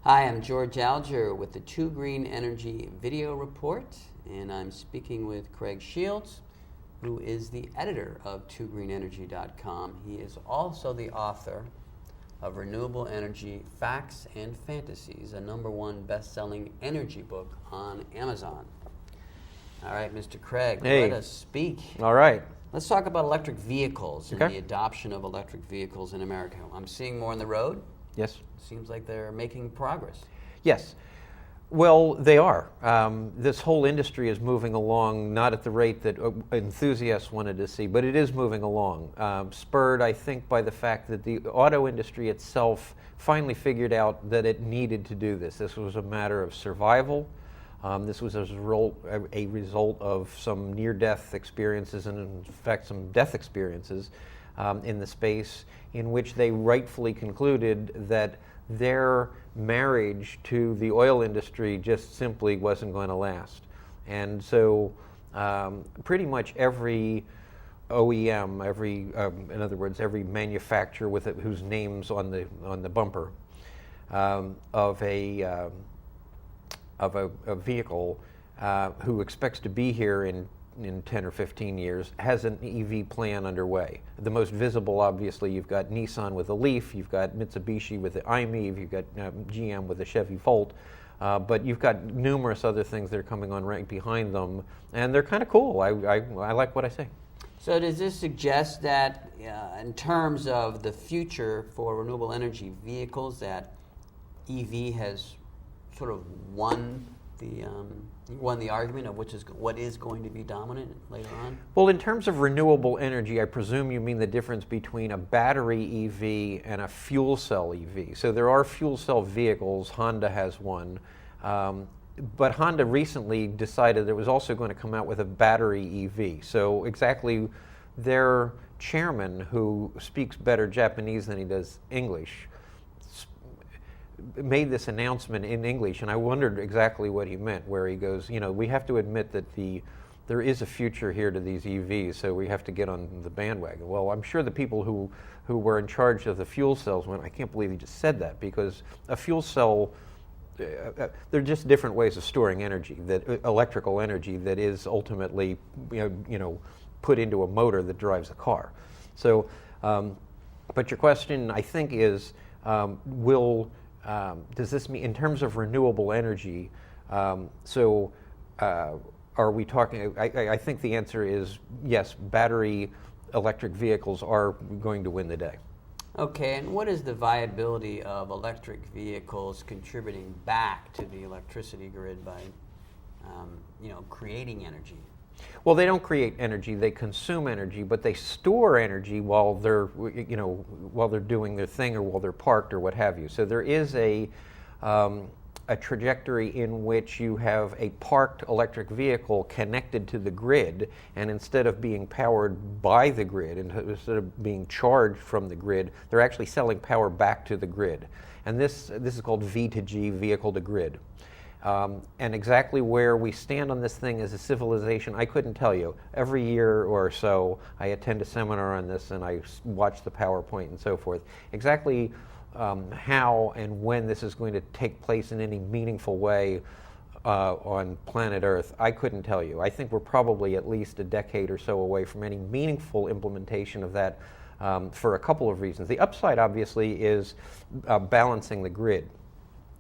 Hi, I'm George Alger with the Two Green Energy Video Report, and I'm speaking with Craig Shields, who is the editor of twogreenenergy.com. He is also the author of Renewable Energy Facts and Fantasies, a #1 best-selling energy book on Amazon. All right, Mr. Craig, let us speak. All right. Let's talk about electric vehicles and Okay. the adoption of electric vehicles in America. I'm seeing more on the road. Yes. Seems like they're making progress. Yes. Well, they are. This whole industry is moving along, not at the rate that enthusiasts wanted to see, but it is moving along. Spurred, I think, by the fact that the auto industry itself finally figured out that it needed to do this. This was a matter of survival. This was a result of some near-death experiences and, in fact, some death experiences in the space in which they rightfully concluded that their marriage to the oil industry just simply wasn't going to last. And so pretty much every OEM, in other words, every manufacturer whose name's on the bumper of a vehicle who expects to be here in 10 or 15 years has an EV plan underway. The most visible, obviously, you've got Nissan with the Leaf, you've got Mitsubishi with the i-MiEV, you've got GM with the Chevy Volt, but you've got numerous other things that are coming on right behind them, and they're kind of cool. I like what I see. So does this suggest that in terms of the future for renewable energy vehicles, that EV has sort of won the argument of what is going to be dominant later on? Well, in terms of renewable energy, I presume you mean the difference between a battery EV and a fuel cell EV. So there are fuel cell vehicles. Honda has one. But Honda recently decided it was also going to come out with a battery EV. So exactly, their chairman, who speaks better Japanese than he does English, made this announcement in English, and I wondered exactly what he meant, where he goes, we have to admit that there is a future here to these EVs, so we have to get on the bandwagon. Well, I'm sure the people who were in charge of the fuel cells went, I can't believe he just said that, because a fuel cell, they're just different ways of storing energy, electrical energy that is ultimately put into a motor that drives a car. So, but your question, I think, is does this mean, in terms of renewable energy, are we talking, I think the answer is yes, battery electric vehicles are going to win the day. Okay, and what is the viability of electric vehicles contributing back to the electricity grid by, creating energy? Well, they don't create energy; they consume energy, but they store energy while they're doing their thing, or while they're parked, or what have you. So there is a trajectory in which you have a parked electric vehicle connected to the grid, and instead of being powered by the grid, and instead of being charged from the grid, they're actually selling power back to the grid. And this is called V2G, vehicle to grid. And exactly where we stand on this thing as a civilization, I couldn't tell you. Every year or so, I attend a seminar on this, and I watch the PowerPoint and so forth. Exactly how and when this is going to take place in any meaningful way on planet Earth, I couldn't tell you. I think we're probably at least a decade or so away from any meaningful implementation of that for a couple of reasons. The upside, obviously, is balancing the grid.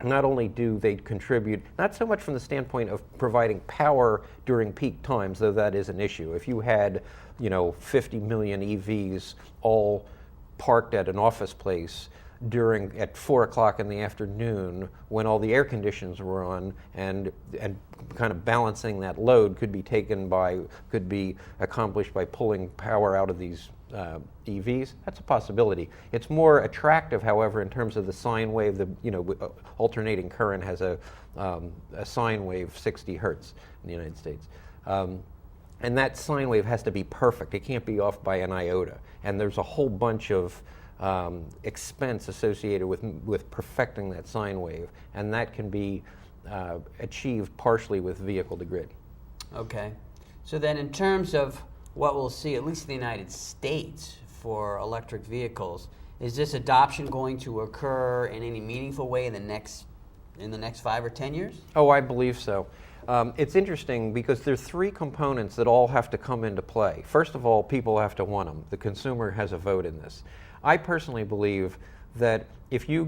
Not only do they contribute, not so much from the standpoint of providing power during peak times, though that is an issue. If you had, 50 million EVs all parked at an office place at 4 o'clock in the afternoon when all the air conditions were on, and kind of balancing that load could be accomplished by pulling power out of these EVs. That's a possibility. It's more attractive, however, in terms of the sine wave. Alternating current has a sine wave 60 hertz in the United States. And that sine wave has to be perfect. It can't be off by an iota. And there's a whole bunch of expense associated with perfecting that sine wave, and that can be achieved partially with vehicle to grid. Okay. So then in terms of what we'll see, at least in the United States, for electric vehicles, is this adoption going to occur in any meaningful way in the next in the next 5 or 10 years? Oh, I believe so. It's interesting because there's three components that all have to come into play. First of all, people have to want them. The consumer has a vote in this. I personally believe that if you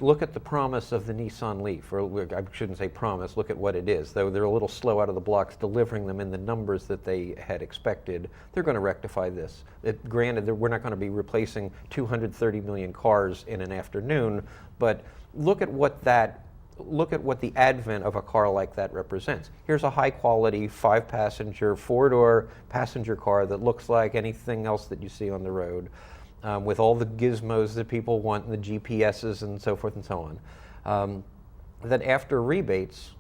look at the promise of the Nissan Leaf, or I shouldn't say promise, look at what it is. Though they're a little slow out of the blocks delivering them in the numbers that they had expected, they're going to rectify this. Granted, we're not going to be replacing 230 million cars in an afternoon, but look at what the advent of a car like that represents. Here's a high-quality 5-passenger, 4-door passenger car that looks like anything else that you see on the road, with all the gizmos that people want and the GPSs and so forth and so on. That after rebates,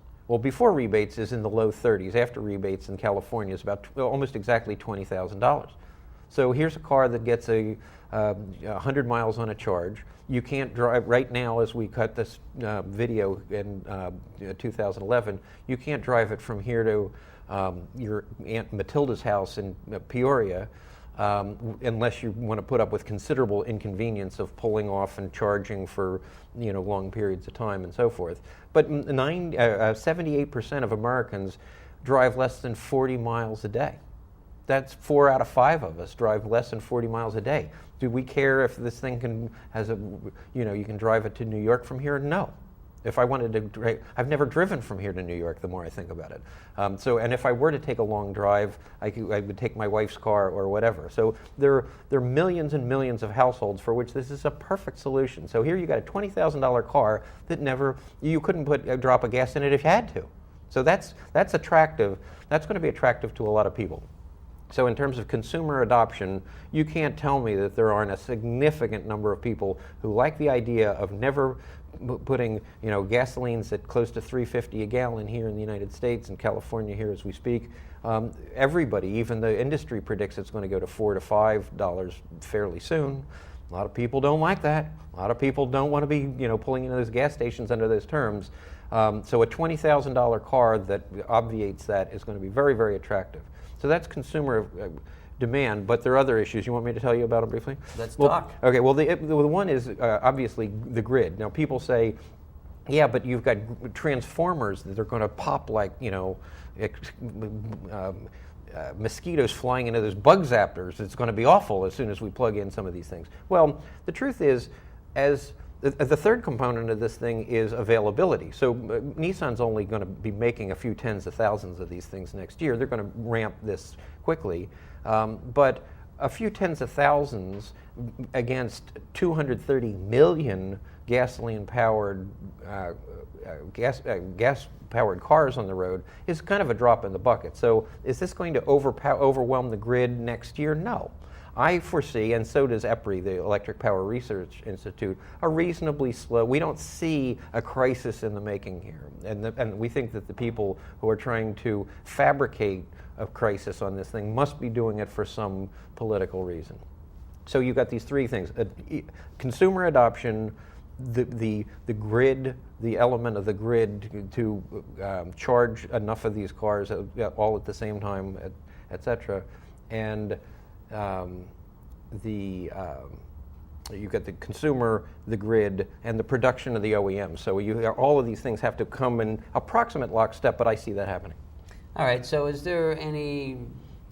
before rebates is in the low 30s. After rebates in California is about almost exactly $20,000. So here's a car that gets 100 miles on a charge. You can't drive, right now as we cut this video in 2011, you can't drive it from here to your Aunt Matilda's house in Peoria unless you want to put up with considerable inconvenience of pulling off and charging for long periods of time and so forth. But 78% of Americans drive less than 40 miles a day. That's 4 out of 5 of us drive less than 40 miles a day. Do we care if this thing you can drive it to New York from here? No. If I wanted to, I've never driven from here to New York, the more I think about it. And if I were to take a long drive, I would take my wife's car or whatever. So there are millions and millions of households for which this is a perfect solution. So here you got a $20,000 car that you couldn't drop a gas in it if you had to. So that's attractive. That's going to be attractive to a lot of people. So in terms of consumer adoption, you can't tell me that there aren't a significant number of people who like the idea of never putting gasolines at close to $3.50 a gallon here in the United States and California here as we speak. Everybody, even the industry, predicts it's going to go to $4 to $5 fairly soon. A lot of people don't like that. A lot of people don't want to be pulling into those gas stations under those terms. So a $20,000 car that obviates that is going to be very, very attractive. So that's consumer demand, but there are other issues. You want me to tell you about them briefly? Let's talk. Okay, well, the one is obviously the grid. Now, people say, yeah, but you've got transformers that are going to pop like, mosquitoes flying into those bug zappers. It's going to be awful as soon as we plug in some of these things. Well, the truth is, the third component of this thing is availability. So Nissan's only going to be making a few tens of thousands of these things next year. They're going to ramp this quickly. But a few tens of thousands against 230 million gasoline-powered gas-powered cars on the road is kind of a drop in the bucket. So is this going to overwhelm the grid next year? No. I foresee, and so does EPRI, the Electric Power Research Institute, a reasonably slow. We don't see a crisis in the making here, and we think that the people who are trying to fabricate a crisis on this thing must be doing it for some political reason. So you've got these three things: consumer adoption, the grid, the element of the grid to charge enough of these cars all at the same time, et cetera, and you've got the consumer, the grid, and the production of the OEM. So all of these things have to come in approximate lockstep, but I see that happening. All right, so is there any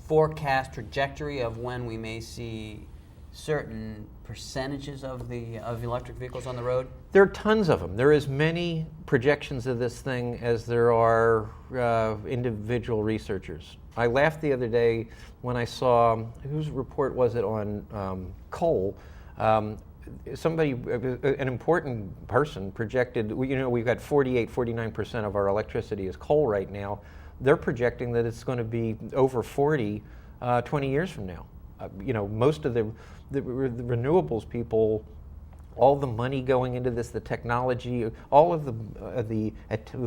forecast trajectory of when we may see certain percentages of electric vehicles on the road? There are tons of them. There are as many projections of this thing as there are individual researchers. I laughed the other day when I saw, whose report was it on coal? Somebody, an important person projected, we've got 49% of our electricity is coal right now. They're projecting that it's going to be over 40 20 years from now. Most of the renewables people, all the money going into this, the technology, all of the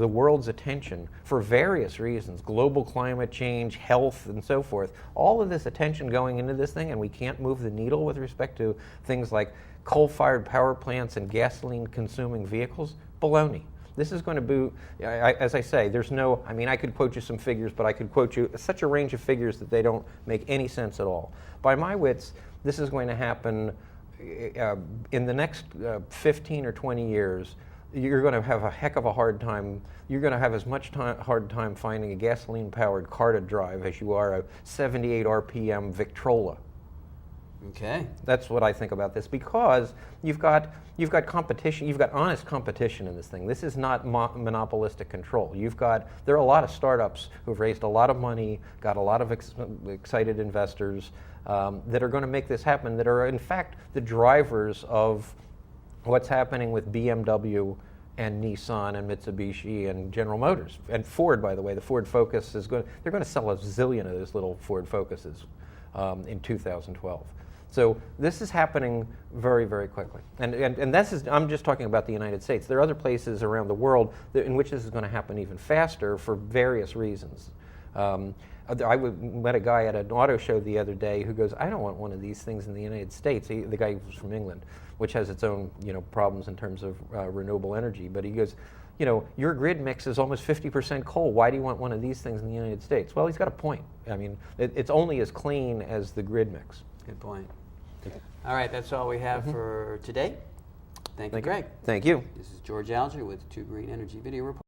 world's attention for various reasons, global climate change, health, and so forth, all of this attention going into this thing, and we can't move the needle with respect to things like coal-fired power plants and gasoline-consuming vehicles? Baloney. This is going to be, as I say, I could quote you some figures, but I could quote you such a range of figures that they don't make any sense at all. By my wits, this is going to happen in the next 15 or 20 years. you're going to have a heck of a hard time. You're going to have as much hard time finding a gasoline-powered car to drive as you are a 78 RPM Victrola. Okay. That's what I think about this, because you've got competition, you've got honest competition in this thing. This is not monopolistic control. There are a lot of startups who've raised a lot of money, got a lot of excited investors that are going to make this happen, that are in fact the drivers of what's happening with BMW and Nissan and Mitsubishi and General Motors. And Ford, by the way, the Ford Focus they're going to sell a zillion of those little Ford Focuses in 2012. So this is happening very, very quickly. And I'm just talking about the United States. There are other places around the world in which this is going to happen even faster for various reasons. I met a guy at an auto show the other day who goes, I don't want one of these things in the United States. The guy was from England, which has its own problems in terms of renewable energy. But he goes, your grid mix is almost 50% coal. Why do you want one of these things in the United States? Well, he's got a point. I mean, it's only as clean as the grid mix. Good point. All right, that's all we have for today. Thank you, Greg. Thank you. This is George Alger with 2 Green Energy Video Report.